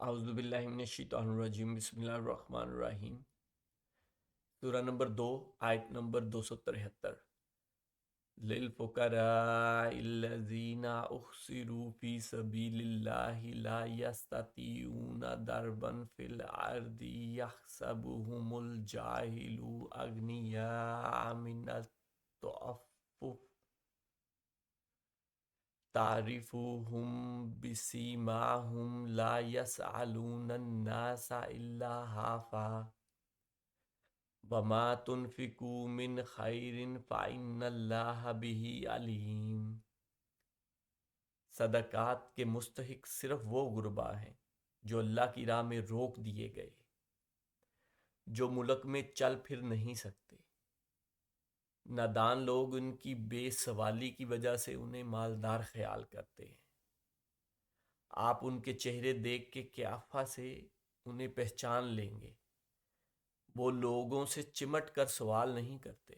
اعوذ باللہ من الشیطان الرجیم، بسم اللہ الرحمن الرحیم۔ سورہ نمبر 2، آیت نمبر 273۔ للفقراء الذین احصروا فی سبیل اللہ لا یستطیعون ضربا فی الارض یحسبهم الجاہل اغنیاء من التعفف تعرفهم بسیماهم لا يسألون الناس الا حافا وما تنفقوا من خیر فإن اللہ به علیم۔ صدقات کے مستحق صرف وہ غربا ہیں جو اللہ کی راہ میں روک دیے گئے، جو ملک میں چل پھر نہیں سکتے۔ نادان لوگ ان کی بے سوالی کی وجہ سے انہیں مالدار خیال کرتے ہیں۔ آپ ان کے چہرے دیکھ کے قیافہ سے انہیں پہچان لیں گے۔ وہ لوگوں سے چمٹ کر سوال نہیں کرتے۔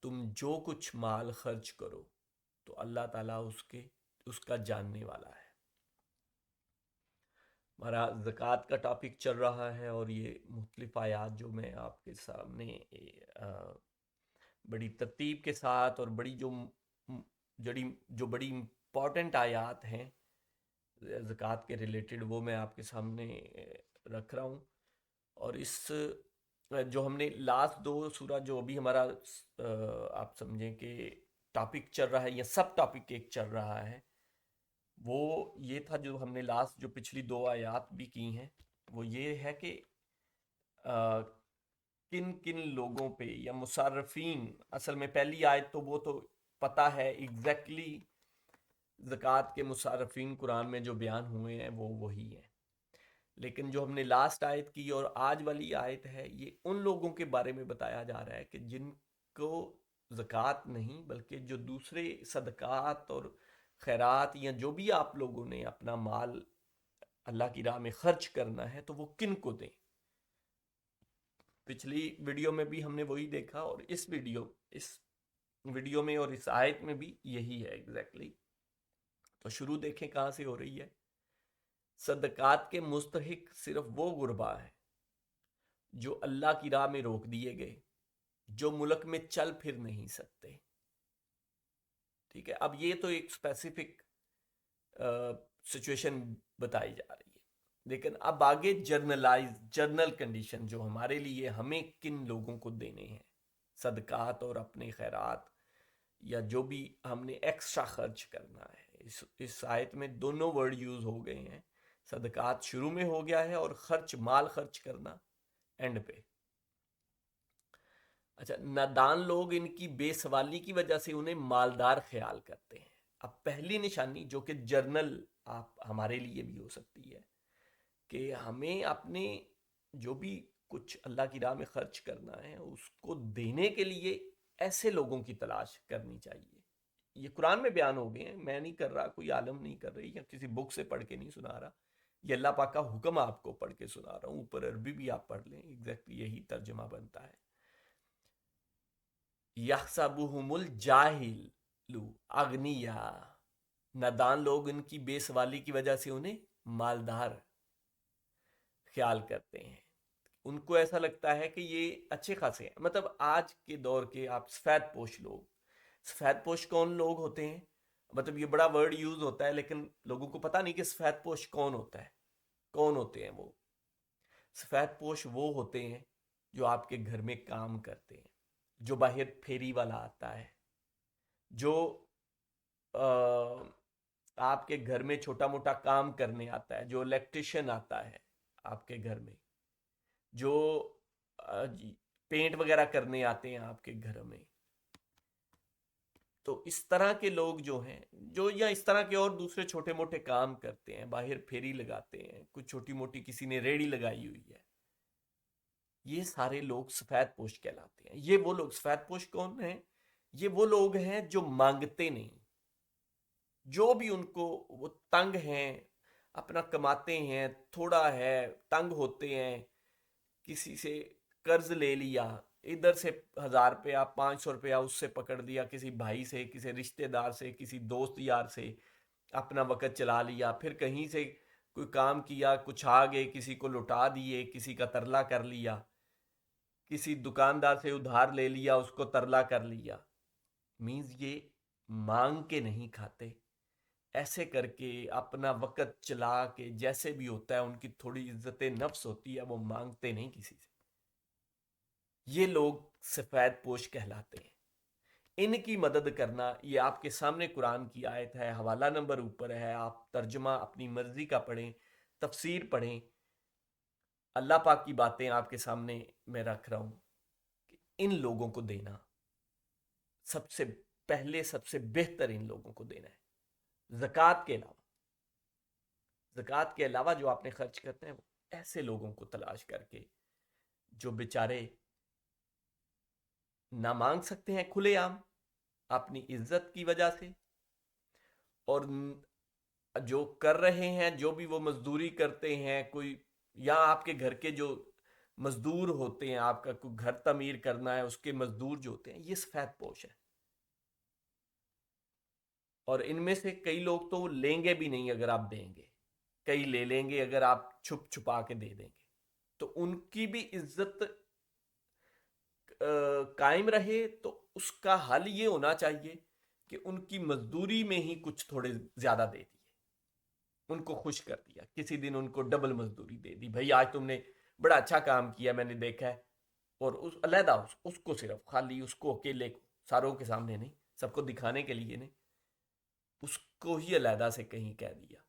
تم جو کچھ مال خرچ کرو تو اللہ تعالیٰ اس کا جاننے والا ہے۔ ہمارا زکوٰۃ کا ٹاپک چل رہا ہے، اور یہ مختلف آیات جو میں آپ کے سامنے بڑی ترتیب کے ساتھ اور جو بڑی امپورٹنٹ آیات ہیں زکوٰۃ کے ریلیٹڈ، وہ میں آپ کے سامنے رکھ رہا ہوں۔ اور اس جو ہم نے لاسٹ دو سورہ جو ابھی ہمارا آپ سمجھیں کہ ٹاپک چل رہا ہے یا سب ٹاپک ایک چل رہا ہے، وہ یہ تھا جو ہم نے لاسٹ جو پچھلی دو آیات بھی کی ہیں، وہ یہ ہے کہ کن کن لوگوں پہ یا مصرفین، اصل میں پہلی آیت تو وہ تو پتہ ہے ایگزیکٹلی زکوٰۃ کے مصرفین قرآن میں جو بیان ہوئے ہیں وہ وہی ہیں، لیکن جو ہم نے لاسٹ آیت کی اور آج والی آیت ہے، یہ ان لوگوں کے بارے میں بتایا جا رہا ہے کہ جن کو زکوٰۃ نہیں بلکہ جو دوسرے صدقات اور خیرات یا جو بھی آپ لوگوں نے اپنا مال اللہ کی راہ میں خرچ کرنا ہے تو وہ کن کو دیں۔ پچھلی ویڈیو میں بھی ہم نے وہی دیکھا، اور اس ویڈیو میں اور اس آیت میں بھی یہی ہے ایگزیکٹلی۔ تو شروع دیکھیں کہاں سے ہو رہی ہے۔ صدقات کے مستحق صرف وہ غربا ہیں جو اللہ کی راہ میں روک دیے گئے، جو ملک میں چل پھر نہیں سکتے۔ ٹھیک ہے، اب یہ تو ایک اسپیسیفک سچویشن بتائی جا رہی ہے، لیکن اب آگے جرنل کنڈیشن جو ہمارے لیے ہمیں کن لوگوں کو دینے ہیں صدقات اور اپنے خیرات، یا جو بھی ہم نے ایکسٹرا خرچ کرنا ہے۔ اس آیت میں دونوں ورڈ یوز ہو گئے ہیں، صدقات شروع میں ہو گیا ہے اور مال خرچ کرنا اینڈ پہ۔ اچھا، نادان لوگ ان کی بے سوالی کی وجہ سے انہیں مالدار خیال کرتے ہیں۔ اب پہلی نشانی جو کہ جرنل ہمارے لیے بھی ہو سکتی ہے کہ ہمیں اپنے جو بھی کچھ اللہ کی راہ میں خرچ کرنا ہے اس کو دینے کے لیے ایسے لوگوں کی تلاش کرنی چاہیے۔ یہ قرآن میں بیان ہو گئے ہیں، میں نہیں کر رہا، کوئی عالم نہیں کر رہی، یا کسی بک سے پڑھ کے نہیں سنا رہا، یہ اللہ پاک کا حکم آپ کو پڑھ کے سنا رہا ہوں۔ اوپر عربی بھی آپ پڑھ لیں، ایگزیکٹلی یہی ترجمہ بنتا ہے۔ یحسبهم الجاہل اغنیاء، نادان لوگ ان کی بے سوالی کی وجہ سے انہیں مالدار خیال کرتے ہیں۔ ان کو ایسا لگتا ہے کہ یہ اچھے خاصے ہیں۔ مطلب آج کے دور کے آپ سفید پوش لوگ، سفید پوش کون لوگ ہوتے ہیں؟ مطلب یہ بڑا ورڈ یوز ہوتا ہے لیکن لوگوں کو پتہ نہیں کہ سفید پوش کون ہوتا ہے، کون ہوتے ہیں وہ۔ سفید پوش وہ ہوتے ہیں جو آپ کے گھر میں کام کرتے ہیں، جو باہر پھیری والا آتا ہے، جو آپ کے گھر میں چھوٹا موٹا کام کرنے آتا ہے، جو الیکٹریشین آتا ہے آپ کے گھر میں، جو پینٹ وغیرہ کرنے آتے ہیں آپ کے گھر میں۔ تو اس طرح کے لوگ جو ہیں، جو یا اس طرح کے اور دوسرے چھوٹے موٹے کام کرتے ہیں، باہر پھیری لگاتے ہیں، کچھ چھوٹی موٹی کسی نے ریڑی لگائی ہوئی ہے، یہ سارے لوگ سفید پوش کہلاتے ہیں۔ یہ وہ لوگ، سفید پوش کون ہیں؟ یہ وہ لوگ ہیں جو مانگتے نہیں، جو بھی ان کو، وہ تنگ ہیں، اپنا کماتے ہیں، تھوڑا ہے، تنگ ہوتے ہیں، کسی سے قرض لے لیا، ادھر سے 1000 روپیہ 500 روپیہ اس سے پکڑ دیا، کسی بھائی سے، کسی رشتہ دار سے، کسی دوست یار سے اپنا وقت چلا لیا، پھر کہیں سے کوئی کام کیا، کچھ آ گئے، کسی کو لٹا دیے، کسی کا ترلا کر لیا، کسی دکاندار سے ادھار لے لیا، اس کو ترلا کر لیا. مینز یہ مانگ کے نہیں کھاتے، ایسے کر کے اپنا وقت چلا کے جیسے بھی ہوتا ہے. ان کی تھوڑی عزت نفس ہوتی ہے، وہ مانگتے نہیں کسی سے. یہ لوگ سفید پوش کہلاتے ہیں. ان کی مدد کرنا، یہ آپ کے سامنے قرآن کی آیت ہے، حوالہ نمبر اوپر ہے، آپ ترجمہ اپنی مرضی کا پڑھیں، تفسیر پڑھیں. اللہ پاک کی باتیں آپ کے سامنے میں رکھ رہا ہوں کہ ان لوگوں کو دینا سب سے پہلے، سب سے بہتر ان لوگوں کو دینا ہے. زکوٰۃ کے علاوہ، زکوٰۃ کے علاوہ جو آپ نے خرچ کرتے ہیں، وہ ایسے لوگوں کو تلاش کر کے جو بیچارے نہ مانگ سکتے ہیں کھلے عام اپنی عزت کی وجہ سے، اور جو کر رہے ہیں، جو بھی وہ مزدوری کرتے ہیں، کوئی یا آپ کے گھر کے جو مزدور ہوتے ہیں، آپ کا کوئی گھر تعمیر کرنا ہے، اس کے مزدور جو ہوتے ہیں، یہ سفید پوش ہے. اور ان میں سے کئی لوگ تو وہ لیں گے بھی نہیں اگر آپ دیں گے، کئی لے لیں گے اگر آپ چھپ چھپا کے دے دیں گے. تو ان کی بھی عزت قائم رہے تو اس کا حل یہ ہونا چاہیے کہ ان کی مزدوری میں ہی کچھ تھوڑے زیادہ دے دیے، ان کو خوش کر دیا. کسی دن ان کو ڈبل مزدوری دے دی، بھائی آج تم نے بڑا اچھا کام کیا، میں نے دیکھا ہے. اور اس علیحدہ اس کو صرف خالی اس کو اکیلے کو، ساروں کے سامنے نہیں، سب کو دکھانے کے لیے نہیں، اس کو ہی علیحدہ سے کہیں کہہ دیا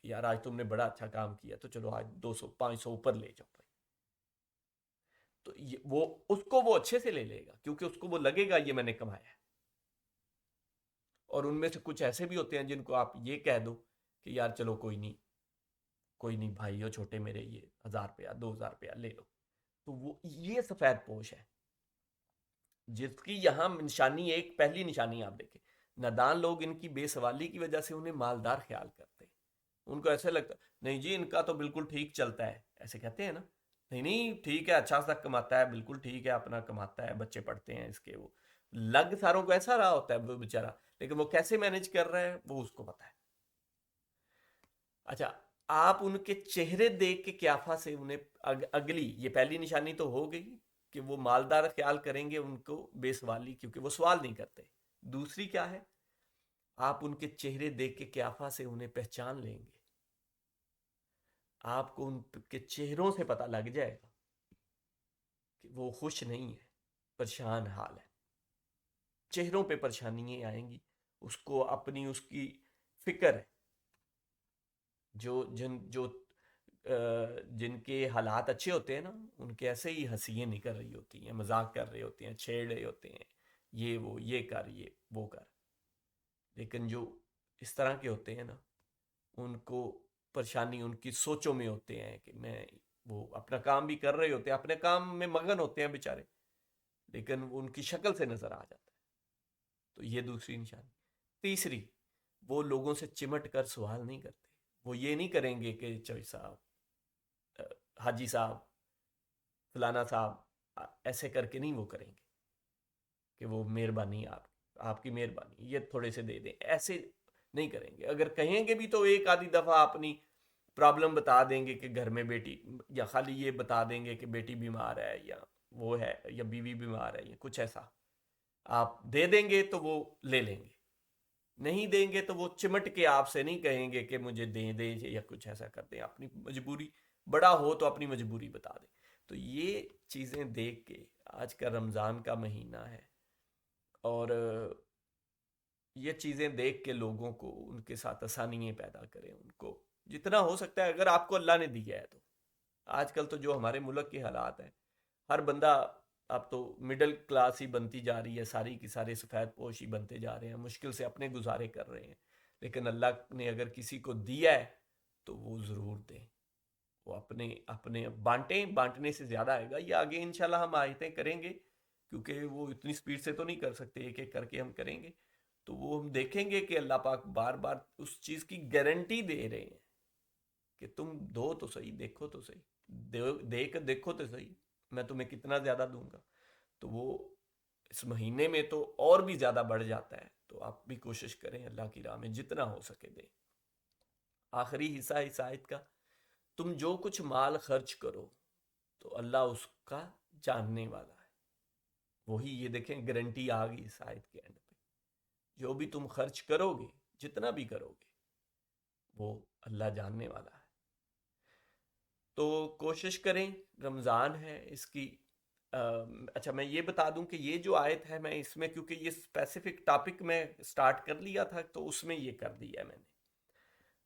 کہ یار آج تم نے بڑا اچھا کام کیا، تو چلو آج 200 500 اوپر لے جاؤ بھائی. تو وہ اس کو وہ اچھے سے لے لے گا، کیونکہ اس کو وہ لگے گا یہ میں نے کمایا ہے. اور ان میں سے کچھ ایسے بھی ہوتے ہیں جن کو آپ یہ کہہ دو کہ یار چلو کوئی نہیں، کوئی نہیں بھائی ہو چھوٹے میرے، یہ 1000 روپیہ 2000 روپیہ لے لو. تو وہ یہ سفید پوش ہے جس کی یہاں نشانی، ایک پہلی نشانی آپ دیکھیں، نادان لوگ ان کی بے سوالی کی وجہ سے انہیں مالدار خیال کرتے ہیں. ان کو ایسے لگتا نہیں جی ان کا تو بالکل ٹھیک چلتا ہے، ایسے کہتے ہیں نا، نہیں نہیں ٹھیک ہے، اچھا سا کماتا ہے، بالکل ٹھیک ہے، اپنا کماتا ہے، بچے پڑھتے ہیں اس کے. وہ لگ ساروں کو ایسا رہا ہوتا ہے وہ بیچارہ، لیکن وہ کیسے مینج کر رہا ہے وہ اس کو پتا ہے. اچھا، آپ ان کے چہرے دیکھ کے قیافہ سے انہیں اگلی، یہ پہلی نشانی تو ہو گئی کہ وہ مالدار خیال کریں گے ان کو بے سوالی، کیونکہ وہ سوال نہیں کرتے. دوسری کیا ہے، آپ ان کے چہرے دیکھ کے قیافہ سے انہیں پہچان لیں گے. آپ کو ان کے چہروں سے پتہ لگ جائے گا کہ وہ خوش نہیں ہے، پریشان حال ہے. چہروں پہ پریشانیاں آئیں گی، اس کو اپنی اس کی فکر ہے. جن کے حالات اچھے ہوتے ہیں نا، ان کے ایسے ہی ہنسیاں نکل رہی ہوتی ہیں، مذاق کر رہے ہوتے ہیں، چھیڑ رہے ہوتے ہیں، یہ وہ یہ کر یہ وہ کر. لیکن جو اس طرح کے ہوتے ہیں نا، ان کو پریشانی ان کی سوچوں میں ہوتے ہیں کہ میں، وہ اپنا کام بھی کر رہے ہوتے ہیں، اپنے کام میں مگن ہوتے ہیں بیچارے، لیکن ان کی شکل سے نظر آ جاتا ہے. تو یہ دوسری نشانی. تیسری، وہ لوگوں سے چمٹ کر سوال نہیں کرتے. وہ یہ نہیں کریں گے کہ چوئی صاحب، حاجی صاحب، فلانا صاحب، ایسے کر کے نہیں وہ کریں گے کہ وہ مہربانی آپ کی مہربانی یہ تھوڑے سے دے دیں، ایسے نہیں کریں گے. اگر کہیں گے بھی تو ایک آدھی دفعہ اپنی پرابلم بتا دیں گے کہ گھر میں بیٹی، یا خالی یہ بتا دیں گے کہ بیٹی بیمار ہے، یا وہ ہے، یا بیوی بیمار ہے، یا کچھ ایسا آپ دے دیں گے تو وہ لے لیں گے. نہیں دیں گے تو وہ چمٹ کے آپ سے نہیں کہیں گے کہ مجھے دیں دیں یا کچھ ایسا کر دیں. اپنی مجبوری، بڑا ہو تو اپنی مجبوری بتا دیں. تو یہ چیزیں دیکھ کے، آج کا رمضان کا مہینہ ہے، اور یہ چیزیں دیکھ کے لوگوں کو ان کے ساتھ آسانیاں پیدا کریں. ان کو جتنا ہو سکتا ہے، اگر آپ کو اللہ نے دیا ہے تو. آج کل تو جو ہمارے ملک کے حالات ہیں، ہر بندہ اب تو مڈل کلاس ہی بنتی جا رہی ہے، ساری کی سارے سفید پوش ہی بنتے جا رہے ہیں، مشکل سے اپنے گزارے کر رہے ہیں. لیکن اللہ نے اگر کسی کو دیا ہے تو وہ ضرور دیں، وہ اپنے بانٹیں، بانٹنے سے زیادہ آئے گا. یہ آگے انشاءاللہ ہم آیتیں کریں گے، کیونکہ وہ اتنی سپیڈ سے تو نہیں کر سکتے، ایک ایک کر کے ہم کریں گے. تو وہ ہم دیکھیں گے کہ اللہ پاک بار بار اس چیز کی گارنٹی دے رہے ہیں کہ تم دو تو صحیح، دیکھو تو صحیح، دے کر دیکھو تو صحیح، میں تمہیں کتنا زیادہ دوں گا. تو وہ اس مہینے میں تو اور بھی زیادہ بڑھ جاتا ہے. تو آپ بھی کوشش کریں اللہ کی راہ میں جتنا ہو سکے دیں. آخری حصہ اس آیت کا، تم جو کچھ مال خرچ کرو تو اللہ اس کا جاننے والا ہے. وہی یہ دیکھیں گارنٹی آ گئی اس آیت کے اینڈ پہ. جو بھی تم خرچ کرو گے، جتنا بھی کرو گے، وہ اللہ جاننے والا ہے. تو کوشش کریں، رمضان ہے اس کی. اچھا میں یہ بتا دوں کہ یہ جو آیت ہے، میں اس میں کیونکہ یہ اسپیسیفک ٹاپک میں سٹارٹ کر لیا تھا تو اس میں یہ کر دیا ہے میں نے،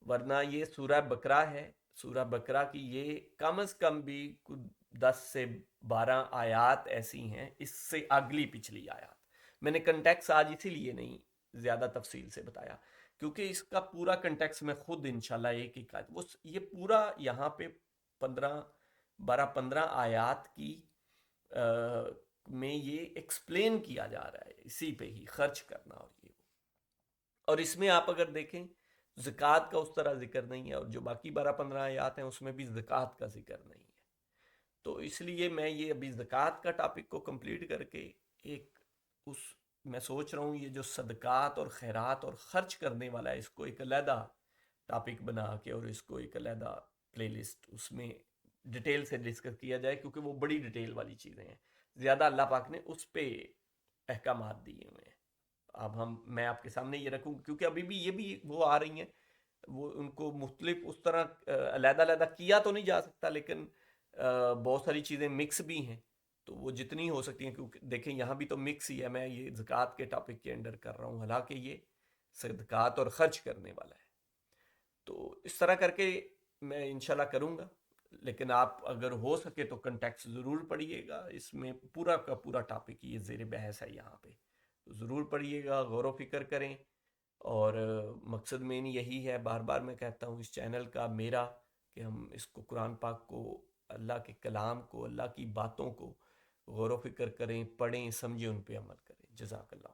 ورنہ یہ سورہ بقرہ ہے. سورہ بقرہ کی یہ کم از کم بھی 10 سے 12 آیات ایسی ہیں، اس سے اگلی پچھلی آیات. میں نے کنٹیکس آج اسی لیے نہیں زیادہ تفصیل سے بتایا، کیونکہ اس کا پورا کنٹیکس میں خود انشاءاللہ ایک ایک آیت وہ یہ پورا یہاں پہ 15 آیات کی میں یہ ایکسپلین کیا جا رہا ہے، اسی پہ ہی خرچ کرنا. اور اس میں آپ اگر دیکھیں زکوٰۃ کا اس طرح ذکر نہیں ہے، اور جو باقی 12-15 آیات ہیں اس میں بھی زکوٰۃ کا ذکر نہیں ہے. تو اس لیے میں یہ ابھی زکوٰۃ کا ٹاپک کو کمپلیٹ کر کے ایک اس میں سوچ رہا ہوں یہ جو صدقات اور خیرات اور خرچ کرنے والا ہے اس کو ایک علیحدہ ٹاپک بنا کے اور اس کو ایک علیحدہ پلے لسٹ اس میں ڈیٹیل سے ڈسکس کیا جائے، کیونکہ وہ بڑی ڈیٹیل والی چیزیں ہیں. زیادہ اللہ پاک نے اس پہ احکامات دیے ہوئے ہیں. اب میں آپ کے سامنے یہ رکھوں کیونکہ ابھی بھی یہ بھی وہ آ رہی ہیں، وہ ان کو مختلف اس طرح علیحدہ علیحدہ کیا تو نہیں جا سکتا، لیکن بہت ساری چیزیں مکس بھی ہیں، تو وہ جتنی ہو سکتی ہیں. کیونکہ دیکھیں یہاں بھی تو مکس ہی ہے، میں یہ زکوٰۃ کے ٹاپک کے انڈر کر رہا ہوں، حالانکہ یہ صدقات اور خرچ کرنے والا ہے. تو اس طرح کر کے میں انشاءاللہ کروں گا. لیکن آپ اگر ہو سکے تو کنٹیکس ضرور پڑھیے گا، اس میں پورا کا پورا ٹاپک یہ زیر بحث ہے یہاں پہ، تو ضرور پڑھیے گا، غور و فکر کریں. اور مقصد مین یہی ہے، بار بار میں کہتا ہوں اس چینل کا میرا، کہ ہم اس کو قرآن پاک کو، اللہ کے کلام کو، اللہ کی باتوں کو غور و فکر کریں، پڑھیں، سمجھیں، ان پہ عمل کریں. جزاک اللہ.